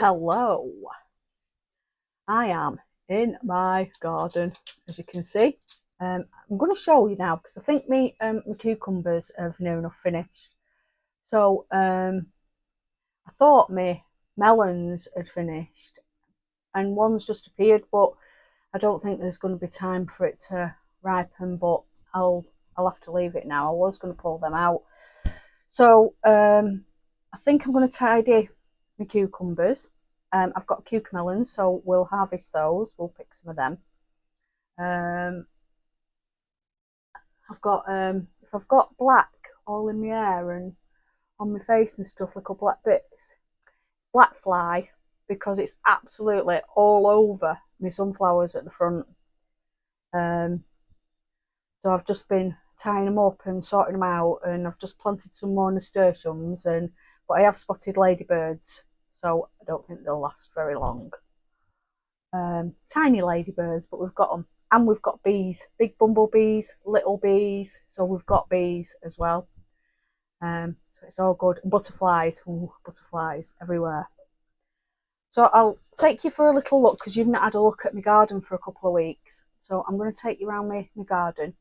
Hello, I am in my garden, as you can see. I'm going to show you now because I think my cucumbers have near enough finished. So I thought my melons had finished and one's just appeared, but I don't think there's going to be time for it to ripen, but I'll have to leave it now. I was going to pull them out. So I think I'm going to tidy my cucumbers. I've got cucamelons, so we'll harvest those. We'll pick some of them. If I've got black all in my hair and on my face and stuff, little black bits, black fly, because it's absolutely all over my sunflowers at the front. So I've just been tying them up and sorting them out, and I've just planted some more nasturtiums, but I have spotted ladybirds, so I don't think they'll last very long. Tiny ladybirds, but we've got them. And we've got bees, big bumblebees, little bees, so we've got bees as well. So it's all good. And butterflies, ooh, butterflies everywhere. So I'll take you for a little look because you've not had a look at my garden for a couple of weeks. So I'm going to take you around my garden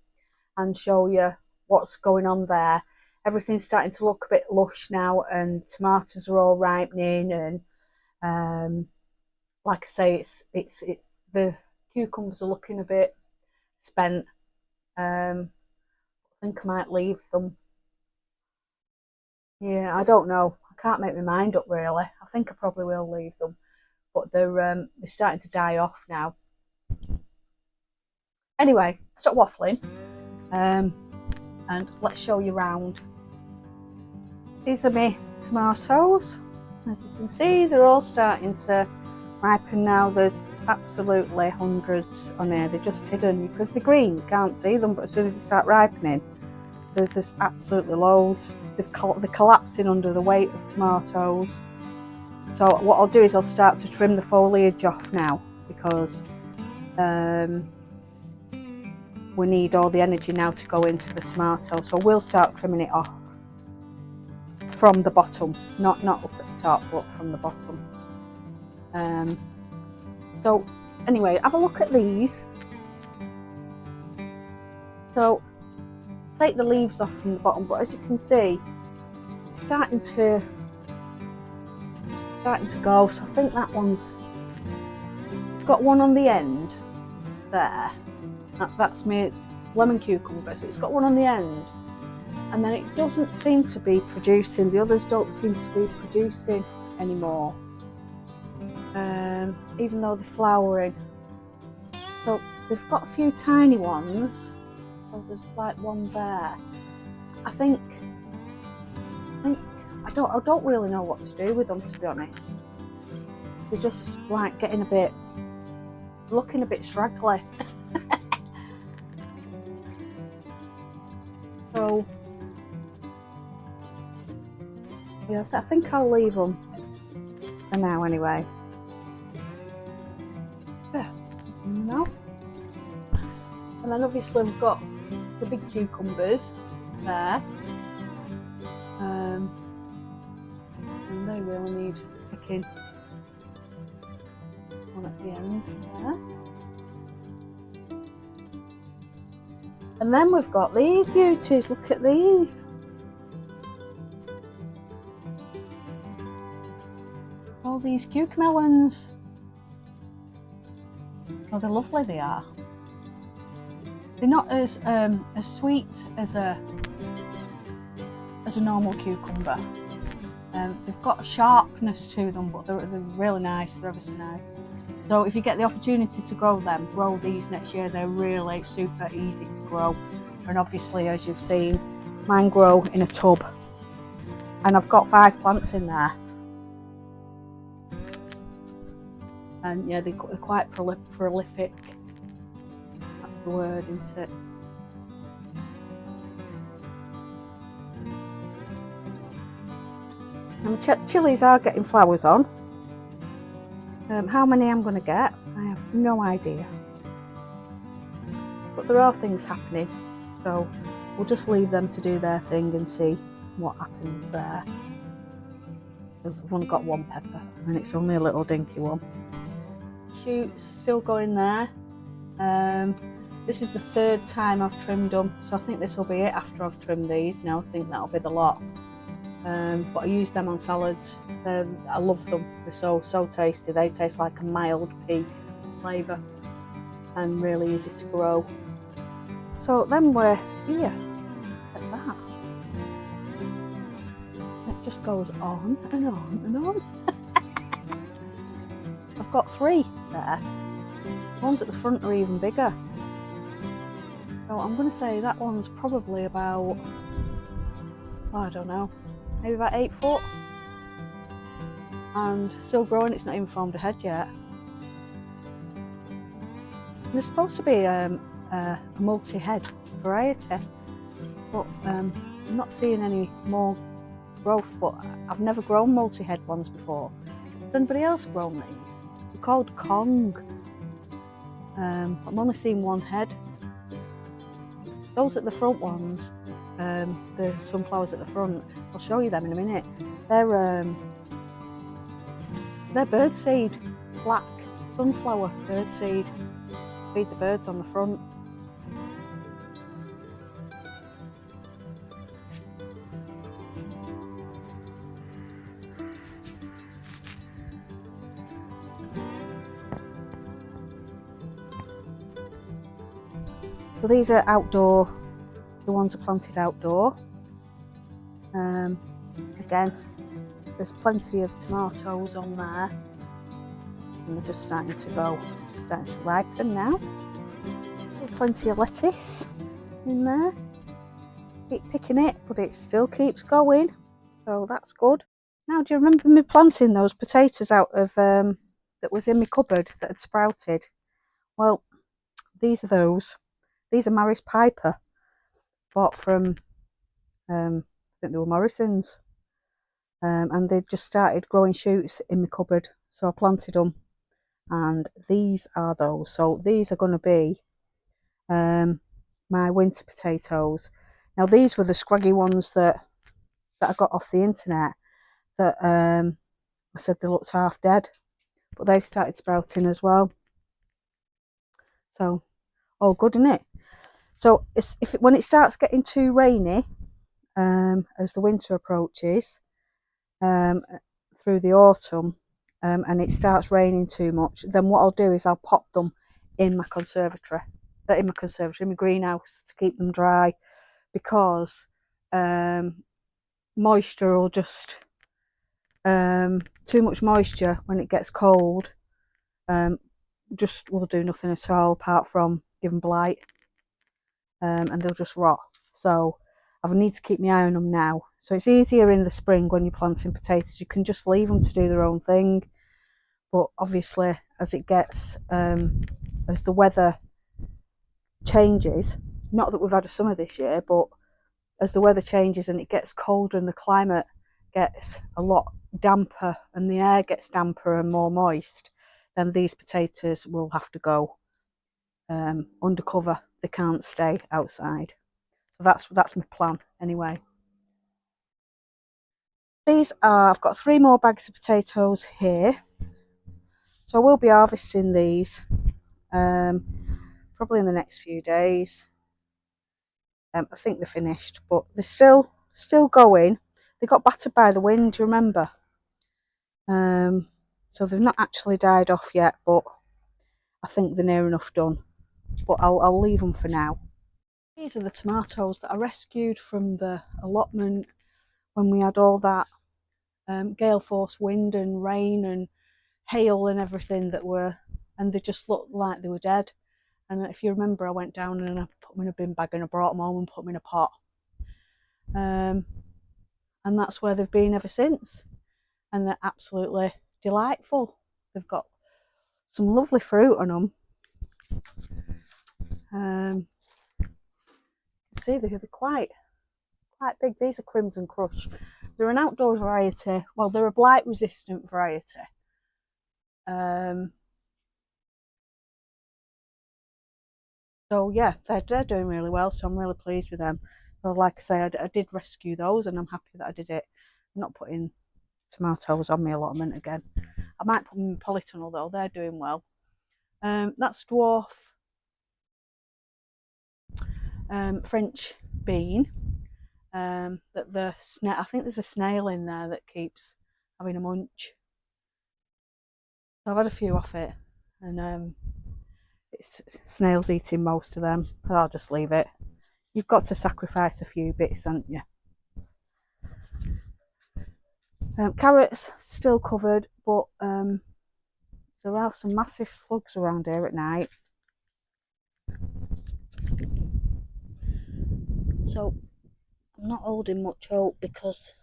and show you what's going on there. Everything's starting to look a bit lush now, and tomatoes are all ripening, and like I say, it's the cucumbers are looking a bit spent. I think I might leave them. Yeah, I don't know. I can't make my mind up really. I think I probably will leave them, but they're starting to die off now. Anyway, stop waffling, and let's show you around. These are my tomatoes. As you can see, they're all starting to ripen now. There's absolutely hundreds on here. They're just hidden because they're green, you can't see them, but as soon as they start ripening, there's absolutely loads. They're collapsing under the weight of tomatoes. So what I'll do is I'll start to trim the foliage off now, because we need all the energy now to go into the tomato. So we'll start trimming it off from the bottom, not up at the top, but from the bottom. So anyway, have a look at these. So take the leaves off from the bottom, but as you can see, it's starting to go. So I think that it's got one on the end there. That's my lemon cucumber. So it's got one on the end, and then it doesn't seem to be producing. The others don't seem to be producing anymore, even though they're flowering. So they've got a few tiny ones. So there's like one there. I think I don't really know what to do with them, to be honest. They're just like looking a bit straggly. So yeah, I think I'll leave them for now anyway. Yeah, no. And then obviously we've got the big cucumbers there, and they really need picking on at the end there. And then we've got these beauties. Look at these. All these cucamelons. Oh, they're lovely, they are. They're not as sweet as a normal cucumber. They've got a sharpness to them, but they're really nice. They're ever so nice. So if you get the opportunity to grow these next year. They're really super easy to grow. And obviously, as you've seen, mine grow in a tub, and I've got 5 plants in there. And yeah, they're quite prolific. That's the word, isn't it? And chilies are getting flowers on. How many I'm going to get, I have no idea. But there are things happening, so we'll just leave them to do their thing and see what happens there. because I've only got one pepper and it's only a little dinky one. Shoots still going there. This is the third time I've trimmed them, so I think this will be it after I've trimmed these. Now I think that'll be the lot. But I use them on salads. I love them. They're so tasty. They taste like a mild pea flavour and really easy to grow. So then we're here. Look at that. It just goes on and on and on. I've got 3 there. The ones at the front are even bigger. So I'm going to say that one's probably about, I don't know, maybe about 8 foot. And still growing, it's not even formed a head yet. And there's supposed to be a multi-head variety, but I'm not seeing any more growth. But I've never grown multi-head ones before. Has anybody else grown these? They're called Kong. I'm only seeing 1 head. Those at the front ones, the sunflowers at the front, I'll show you them in a minute. They're birdseed, black sunflower birdseed. Feed the birds on the front. So these are outdoor, the ones are planted outdoor. Again, there's plenty of tomatoes on there, and they're just starting to go, starting to ripen now. Plenty of lettuce in there. Keep picking it, but it still keeps going, so that's good. Now, do you remember me planting those potatoes out of that was in my cupboard that had sprouted? Well, these are those. These are Maris Piper, bought from, I think they were Morrison's, and they just started growing shoots in my cupboard, so I planted them, and these are those. So these are going to be my winter potatoes. Now these were the scraggy ones that I got off the internet that I said they looked half dead, but they've started sprouting as well. So all good, isn't it? So when it starts getting too rainy, as the winter approaches, through the autumn, and it starts raining too much, then what I'll do is I'll pop them in my conservatory, in my greenhouse, to keep them dry, because moisture will just, too much moisture when it gets cold, just will do nothing at all apart from give them blight, and they'll just rot. So I need to keep my eye on them now. So it's easier in the spring when you're planting potatoes. You can just leave them to do their own thing. But obviously, as it gets, as the weather changes, not that we've had a summer this year, but as the weather changes and it gets colder and the climate gets a lot damper and the air gets damper and more moist, then these potatoes will have to go undercover. They can't stay outside. So that's my plan anyway. I've got 3 more bags of potatoes here, so I will be harvesting these probably in the next few days. I think they're finished, but they're still going. They got battered by the wind, do you remember? So they've not actually died off yet, but I think they're near enough done. But I'll leave them for now. These are the tomatoes that I rescued from the allotment when we had all that gale force wind and rain and hail and everything and they just looked like they were dead. And if you remember, I went down and I put them in a bin bag and I brought them home and put them in a pot. And that's where they've been ever since. And they're absolutely delightful. They've got some lovely fruit on them. See, they're quite big. These are Crimson Crush. They're an outdoor variety. Well, they're a blight resistant variety. So yeah, they're doing really well, so I'm really pleased with them. So like I say, I did rescue those, and I'm happy that I did it. I'm not putting tomatoes on my allotment again. I might put them in polytunnel though, they're doing well. That's dwarf French bean. I think there's a snail in there that keeps having a munch. So I've had a few off it, and it's snails eating most of them. I'll just leave it. You've got to sacrifice a few bits, haven't you? Carrots still covered, but there are some massive slugs around here at night. So I'm not holding much hope because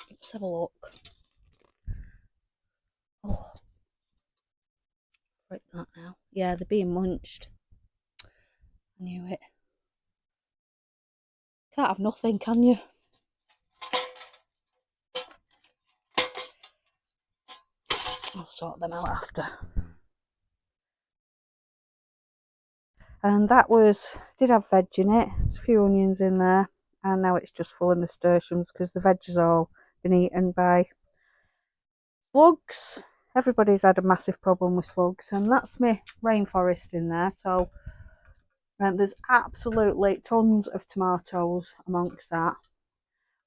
let's have a look. Oh, break that now. Yeah, they're being munched. I knew it. Can't have nothing, can you? I'll sort them out after. And that did have veg in it. There's a few onions in there, and now it's just full of nasturtiums because the veg has all been eaten by slugs. Everybody's had a massive problem with slugs, and that's my rainforest in there. So there's absolutely tons of tomatoes amongst that.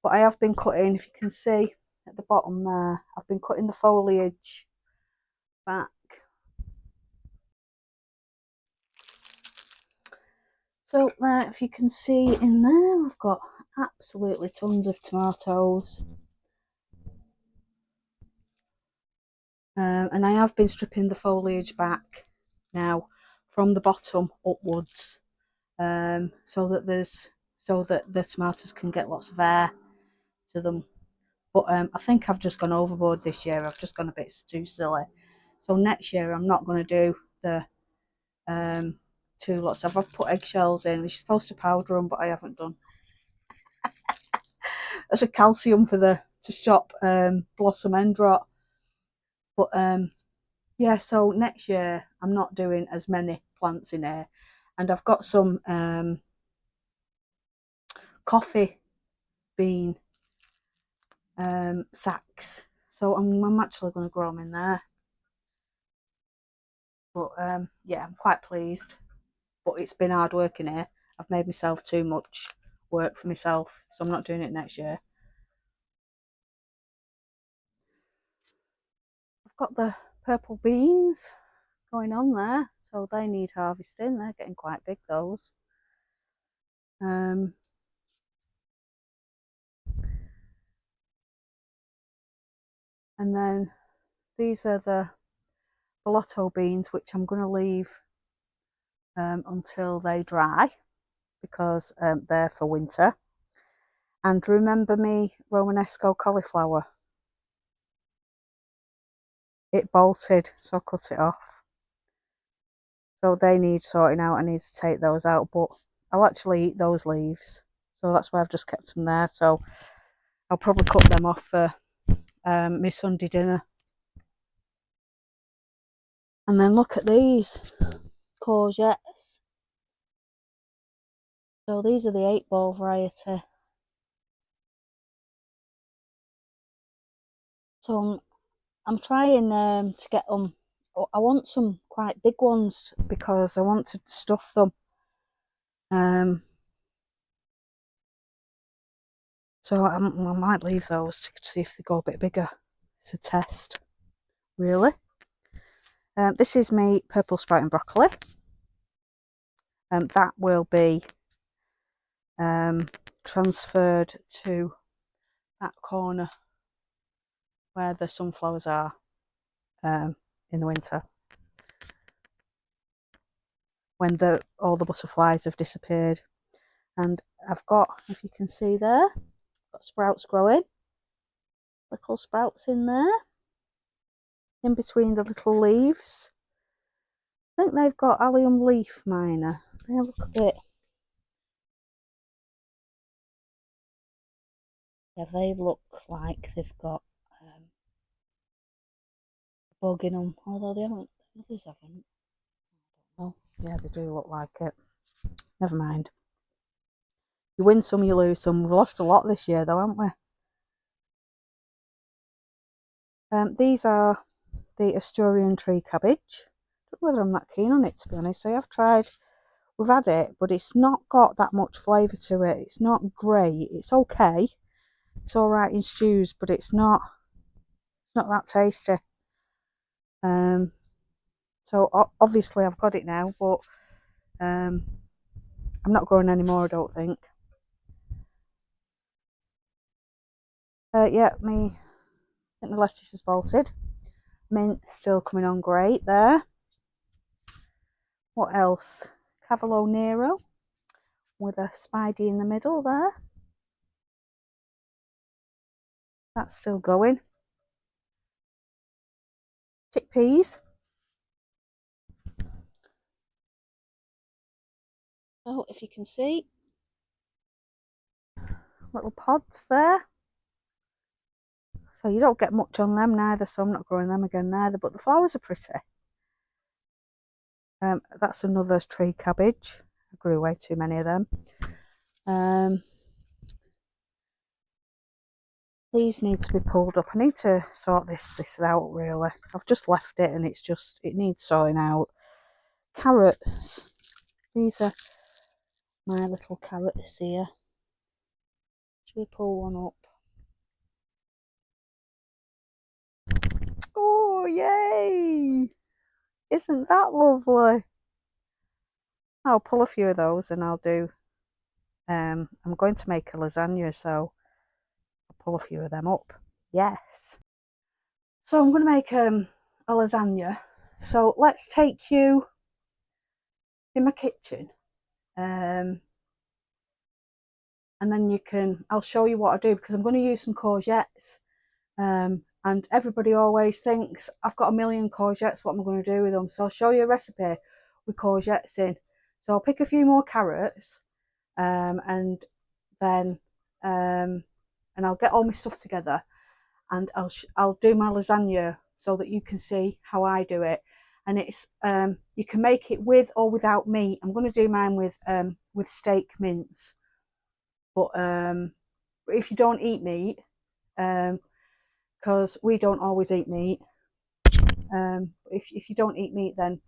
But I have been cutting, if you can see at the bottom there, I've been cutting the foliage back. So there, if you can see in there, we've got absolutely tons of tomatoes. And I have been stripping the foliage back now from the bottom upwards, so that the tomatoes can get lots of air to them. But I think I've just gone overboard this year. I've just gone a bit too silly. So next year I'm not going to do the 2 lots. I've put eggshells in. You're supposed to powder them, but I haven't done. That's a calcium to stop blossom end rot. But yeah, so next year I'm not doing as many plants in here, and I've got some coffee bean sacks, so I'm actually going to grow them in there. But yeah, I'm quite pleased. But it's been hard work in here. I've made myself too much work for myself, so I'm not doing it next year. I've got the purple beans going on there, so they need harvesting. They're getting quite big, those. And then these are the blotto beans, which I'm going to leave until they dry, because they're for winter. And remember me Romanesco cauliflower? It bolted, so I cut it off. So they need sorting out. I need to take those out, but I'll actually eat those leaves. So that's why I've just kept them there. So I'll probably cut them off for my Sunday dinner. And then look at these courgettes. So these are the 8-ball variety. So I'm trying to get them. I want some quite big ones because I want to stuff them. So I might leave those to see if they go a bit bigger. It's a test, really. This is my purple sprouting broccoli. That will be transferred to that corner where the sunflowers are in the winter, when all the butterflies have disappeared. And I've got, if you can see there, got sprouts growing, little sprouts in there, in between the little leaves. I think they've got allium leaf miner. They look a bit. Yeah, they look like they've got a bug in them, although they haven't. Others haven't. Oh, yeah, they do look like it. Never mind. You win some, you lose some. We've lost a lot this year, though, haven't we? These are the Asturian tree cabbage. I don't know whether I'm that keen on it, to be honest. I have tried, we've had it, but it's not got that much flavour to it. It's not great. It's okay. It's alright in stews, but it's not that tasty. So obviously I've got it now, but I'm not growing any more, I don't think. Yeah, I think the lettuce is bolted. Mint still coming on great there. What else? Cavolo Nero with a Spidey in the middle there. That's still going. Chickpeas. Oh, if you can see, little pods there. So you don't get much on them neither, so I'm not growing them again neither, but the flowers are pretty. That's another tree cabbage. I grew way too many of them. These need to be pulled up. I need to sort this out really. I've just left it and it needs sorting out. Carrots. These are my little carrots here. Should we pull one up? Oh, yay! Isn't that lovely? I'll pull a few of those and I'll do, I'm going to make a lasagna, so I'll pull a few of them up. Yes. So I'm going to make a lasagna. So let's take you in my kitchen. And then I'll show you what I do, because I'm going to use some courgettes. And everybody always thinks I've got a million courgettes, what am I going to do with them? So I'll show you a recipe with courgettes in. So I'll pick a few more carrots, and then and I'll get all my stuff together, and I'll do my lasagna so that you can see how I do it. And it's you can make it with or without meat. I'm going to do mine with steak mince, but if you don't eat meat, because we don't always eat meat, if you don't eat meat, then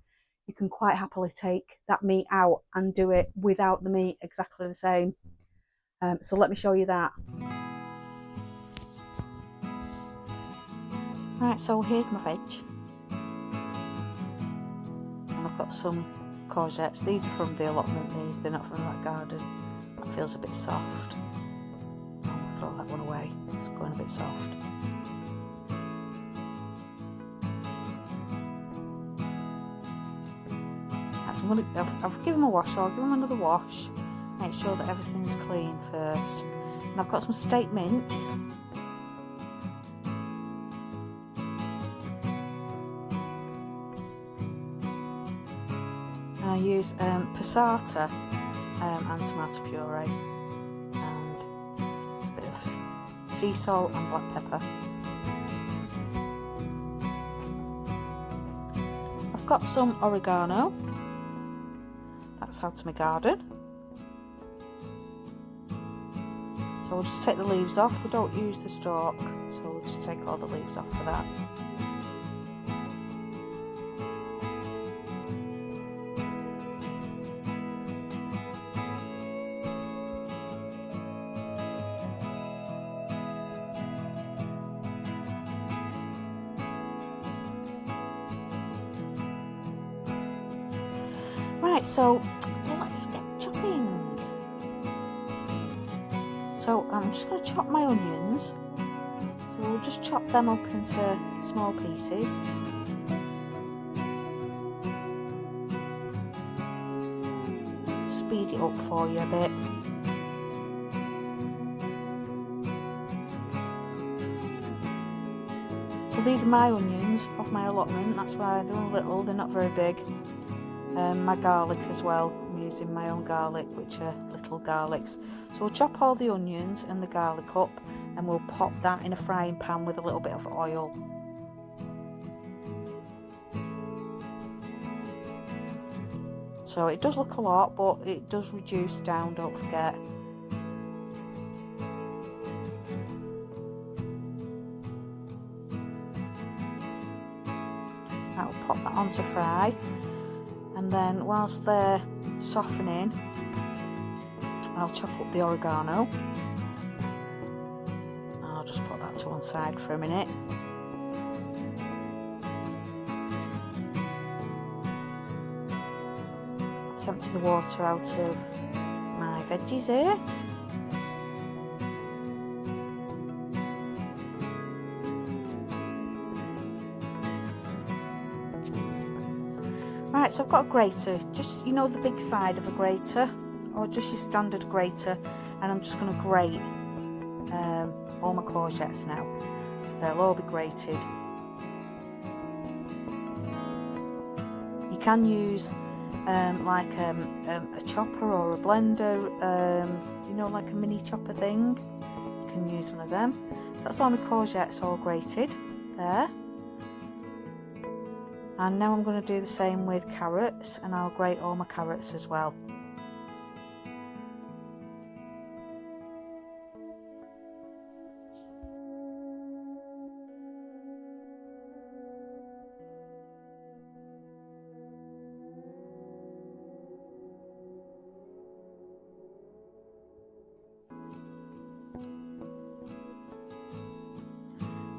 you can quite happily take that meat out and do it without the meat exactly the same. So let me show you that. Right, so here's my veg. And I've got some courgettes. These are from the allotment, they're not from that garden. That feels a bit soft. I'll throw that one away, it's going a bit soft. Right, so I've given them a wash, so I'll give them another wash. Make sure that everything's clean first. And I've got some steak mince. I use passata and tomato puree, and it's a bit of sea salt and black pepper. I've got some oregano. That's out of my garden. So we'll just take the leaves off. We don't use the stalk, so we'll just take all the leaves off for that. Right, so let's get chopping. So I'm just going to chop my onions. So we'll just chop them up into small pieces. Speed it up for you a bit. So these are my onions off my allotment, that's why they're little, they're not very big. My garlic as well, I'm using my own garlic, which are little garlics. So we'll chop all the onions and the garlic up, and we'll pop that in a frying pan with a little bit of oil. So it does look a lot, but it does reduce down, don't forget. I'll pop that on to fry, and then whilst they're softening, I'll chop up the oregano. I'll just put that to one side for a minute. Let's empty the water out of my veggies here. Right, so I've got a grater, just, you know, the big side of a grater, or just your standard grater, and I'm just going to grate all my courgettes now, so they'll all be grated. You can use like a chopper or a blender, you know, like a mini chopper thing. You can use one of them. So that's all my courgettes all grated there. And now I'm going to do the same with carrots, and I'll grate all my carrots as well.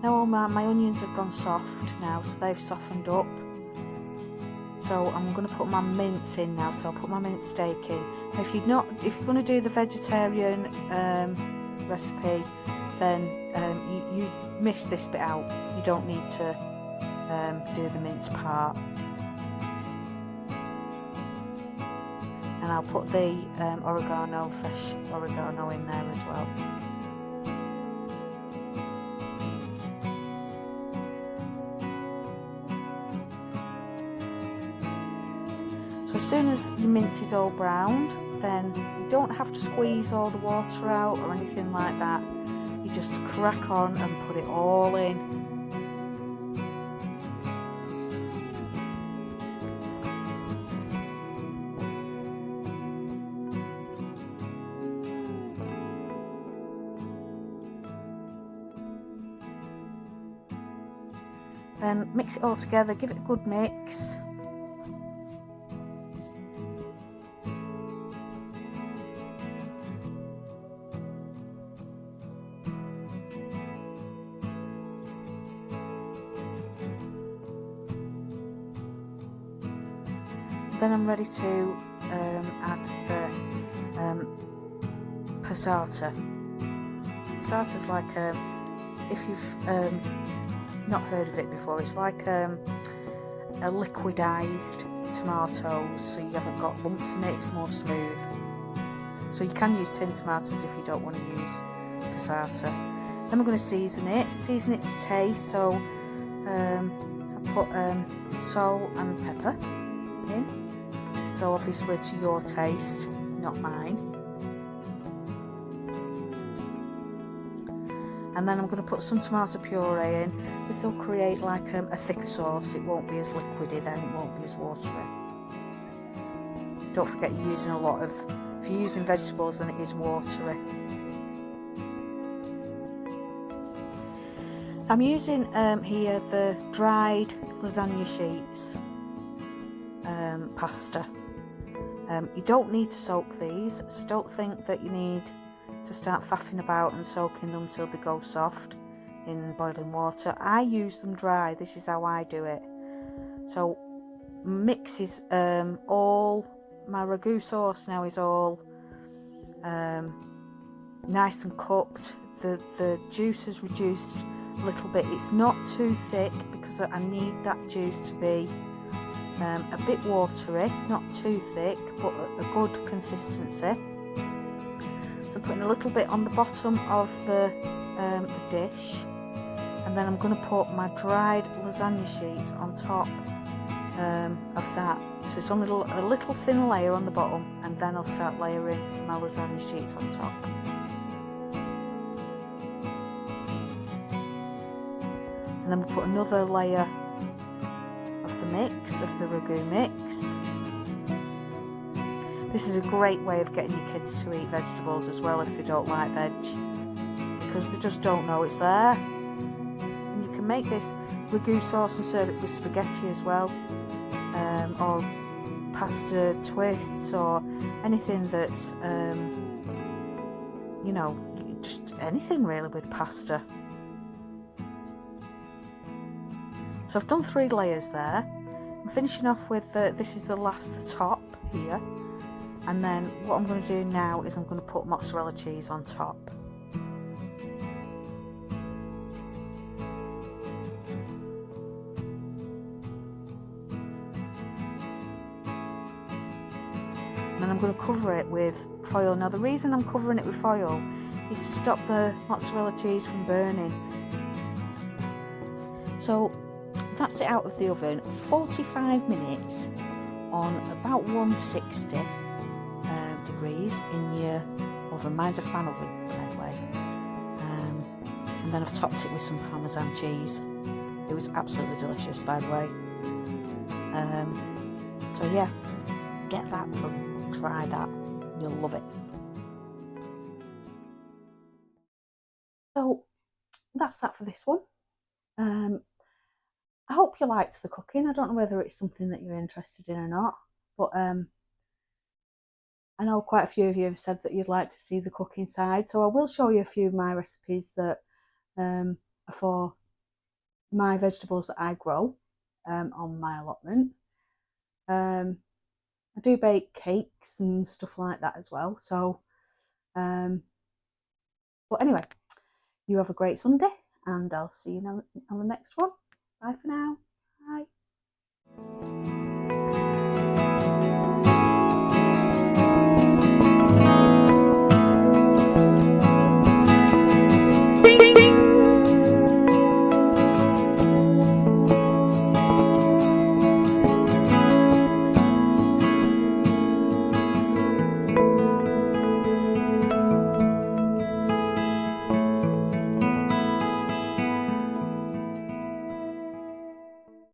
Now all my onions have gone soft now, so they've softened up. So I'm going to put my mince in now, so I'll put my mince steak in. If you're going to do the vegetarian recipe, then you miss this bit out. You don't need to do the mince part. And I'll put the oregano, fresh oregano in there as well. So as soon as your mince is all browned, then you don't have to squeeze all the water out or anything like that. You just crack on and put it all in. Then mix it all together, give it a good mix. Then I'm ready to add the passata. Passata's like if you've not heard of it before, it's like a liquidized tomato, so you haven't got lumps in it, it's more smooth. So you can use tin tomatoes if you don't want to use passata. Then we're going to season it to taste, so I put salt and pepper in. So obviously to your taste, not mine. And then I'm going to put some tomato puree in. This will create like a thicker sauce. It won't be as liquidy then, it won't be as watery. Don't forget you're using a lot of, if you're using vegetables then it is watery. I'm using here the dried lasagna sheets pasta. You don't need to soak these, so don't think that you need to start faffing about and soaking them till they go soft in boiling water. I use them dry, this is how I do it. So mixes all my ragu sauce now is all nice and cooked. The juice has reduced a little bit. It's not too thick because I need that juice to be a bit watery, not too thick, but a good consistency. So I'm putting a little bit on the bottom of the dish, and then I'm going to put my dried lasagna sheets on top of that. So it's only a little thin layer on the bottom, and then I'll start layering my lasagna sheets on top. And then we'll put another layer of the mix, of the ragu mix. This is a great way of getting your kids to eat vegetables as well if they don't like veg, because they just don't know it's there. And you can can make this ragu sauce and serve it with spaghetti as well, or pasta twists, or anything that's, you know, just anything really with pasta. So I've done 3 layers there. I'm finishing off with, this is the last top here. And then what I'm going to do now is I'm going to put mozzarella cheese on top. And then I'm going to cover it with foil. Now the reason I'm covering it with foil is to stop the mozzarella cheese from burning. So that's it out of the oven, 45 minutes on about 160 degrees in your oven. Mine's a fan oven, by the way. And then I've topped it with some Parmesan cheese. It was absolutely delicious, by the way. So yeah, get that done, try that, you'll love it. So that's that for this one. I hope you liked the cooking. I don't know whether it's something that you're interested in or not, but I know quite a few of you have said that you'd like to see the cooking side, so I will show you a few of my recipes that are for my vegetables that I grow on my allotment. I do bake cakes and stuff like that as well, so but anyway, you have a great Sunday and I'll see you on the next one. Bye for now. Bye.